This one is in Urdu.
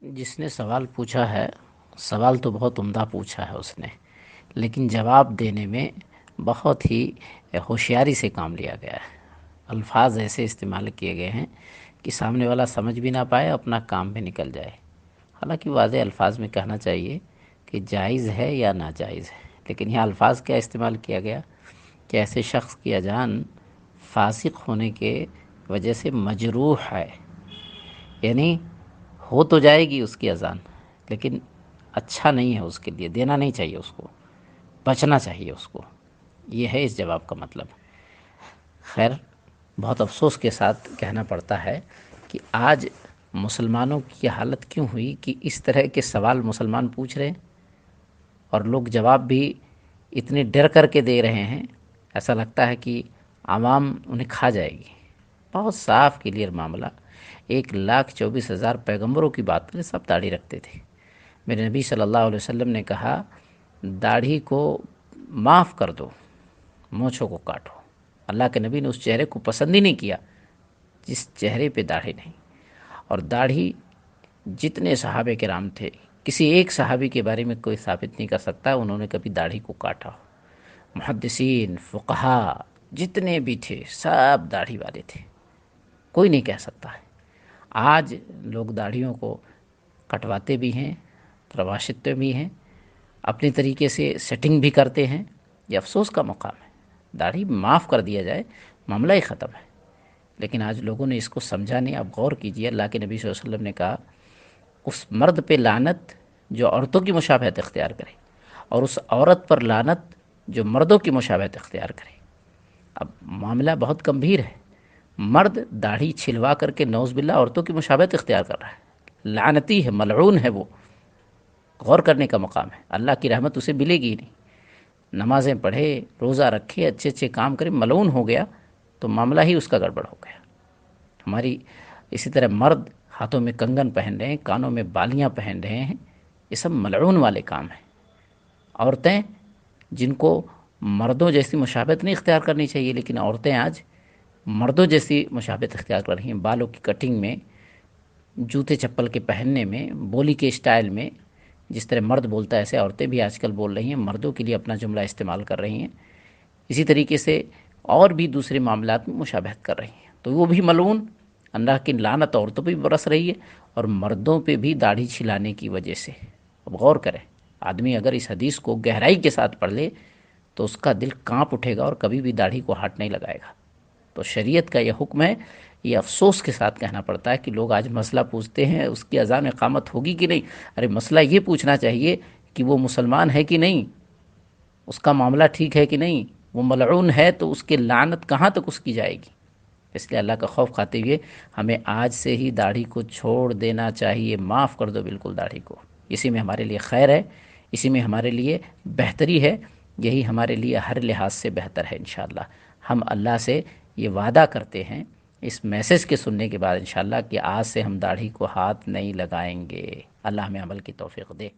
جس نے سوال پوچھا ہے، سوال تو بہت عمدہ پوچھا ہے اس نے، لیکن جواب دینے میں بہت ہی ہوشیاری سے کام لیا گیا ہے۔ الفاظ ایسے استعمال کیے گئے ہیں کہ سامنے والا سمجھ بھی نہ پائے، اپنا کام بھی نکل جائے۔ حالانکہ واضح الفاظ میں کہنا چاہیے کہ جائز ہے یا ناجائز ہے، لیکن یہ الفاظ کیا استعمال کیا گیا کہ ایسے شخص کی اذان فاسق ہونے کے وجہ سے مجروح ہے، یعنی ہو تو جائے گی اس کی اذان، لیکن اچھا نہیں ہے اس کے لیے، دینا نہیں چاہیے اس کو، بچنا چاہیے اس کو۔ یہ ہے اس جواب کا مطلب۔ خیر، بہت افسوس کے ساتھ کہنا پڑتا ہے کہ آج مسلمانوں کی حالت کیوں ہوئی کہ اس طرح کے سوال مسلمان پوچھ رہے ہیں اور لوگ جواب بھی اتنے ڈر کر کے دے رہے ہیں، ایسا لگتا ہے کہ عوام انہیں کھا جائے گی۔ بہت صاف کلیئر معاملہ۔ 1,24,000 پیغمبروں کی بات کریں، سب داڑھی رکھتے تھے۔ میرے نبی صلی اللہ علیہ وسلم نے کہا داڑھی کو معاف کر دو، مونچھوں کو کاٹو۔ اللہ کے نبی نے اس چہرے کو پسند ہی نہیں کیا جس چہرے پہ داڑھی نہیں۔ اور داڑھی جتنے صحابہ کرام تھے، کسی ایک صحابی کے بارے میں کوئی ثابت نہیں کر سکتا انہوں نے کبھی داڑھی کو کاٹا ہو۔ محدثین، فقہا جتنے بھی تھے سب داڑھی والے تھے، کوئی نہیں کہہ سکتا ہے۔ آج لوگ داڑھیوں کو کٹواتے بھی ہیں، رواشتے بھی ہیں، اپنے طریقے سے سیٹنگ بھی کرتے ہیں۔ یہ افسوس کا مقام ہے۔ داڑھی معاف کر دیا جائے، معاملہ ہی ختم ہے، لیکن آج لوگوں نے اس کو سمجھا نہیں۔ اب غور کیجئے، اللہ کے نبی صلی اللہ علیہ وسلم نے کہا اس مرد پہ لعنت جو عورتوں کی مشابہت اختیار کرے، اور اس عورت پر لعنت جو مردوں کی مشابہت اختیار کرے۔ اب معاملہ بہت گمبھیر ہے۔ مرد داڑھی چھلوا کر کے نعوذ باللہ عورتوں کی مشابہت اختیار کر رہا ہے، لعنتی ہے، ملعون ہے وہ۔ غور کرنے کا مقام ہے، اللہ کی رحمت اسے ملے گی نہیں۔ نمازیں پڑھے، روزہ رکھے، اچھے اچھے کام کرے، ملعون ہو گیا تو معاملہ ہی اس کا گڑبڑ ہو گیا۔ ہماری اسی طرح مرد ہاتھوں میں کنگن پہن رہے ہیں، کانوں میں بالیاں پہن رہے ہیں، یہ سب ملعون والے کام ہیں۔ عورتیں جن کو مردوں جیسی مشابہت نہیں اختیار کرنی چاہیے، لیکن عورتیں آج مردوں جیسی مشابہت اختیار کر رہی ہیں، بالوں کی کٹنگ میں، جوتے چپل کے پہننے میں، بولی کے اسٹائل میں۔ جس طرح مرد بولتا ہے ایسے عورتیں بھی آج کل بول رہی ہیں، مردوں کے لیے اپنا جملہ استعمال کر رہی ہیں۔ اسی طریقے سے اور بھی دوسرے معاملات میں مشابہت کر رہی ہیں، تو وہ بھی ملعون۔ اللہ کی لعنت عورتوں پہ بھی برس رہی ہے اور مردوں پہ بھی داڑھی چھلانے کی وجہ سے۔ اب غور کریں، آدمی اگر اس حدیث کو گہرائی کے ساتھ پڑھ لے تو اس کا دل کانپ اٹھے گا اور کبھی بھی داڑھی کو ہاتھ نہیں لگائے گا۔ تو شریعت کا یہ حکم ہے۔ یہ افسوس کے ساتھ کہنا پڑتا ہے کہ لوگ آج مسئلہ پوچھتے ہیں اس کی اذان اقامت ہوگی کہ نہیں۔ ارے مسئلہ یہ پوچھنا چاہیے کہ وہ مسلمان ہے کہ نہیں، اس کا معاملہ ٹھیک ہے کہ نہیں، وہ ملعون ہے تو اس کی لعنت کہاں تک اس کی جائے گی۔ اس لیے اللہ کا خوف کھاتے ہوئے ہمیں آج سے ہی داڑھی کو چھوڑ دینا چاہیے، معاف کر دو بالکل داڑھی کو۔ اسی میں ہمارے لیے خیر ہے، اسی میں ہمارے لیے بہتری ہے، یہی ہمارے لیے ہر لحاظ سے بہتر ہے انشاءاللہ۔ ہم اللہ سے یہ وعدہ کرتے ہیں اس میسج کے سننے کے بعد انشاءاللہ کہ آج سے ہم داڑھی کو ہاتھ نہیں لگائیں گے۔ اللہ ہمیں عمل کی توفیق دے۔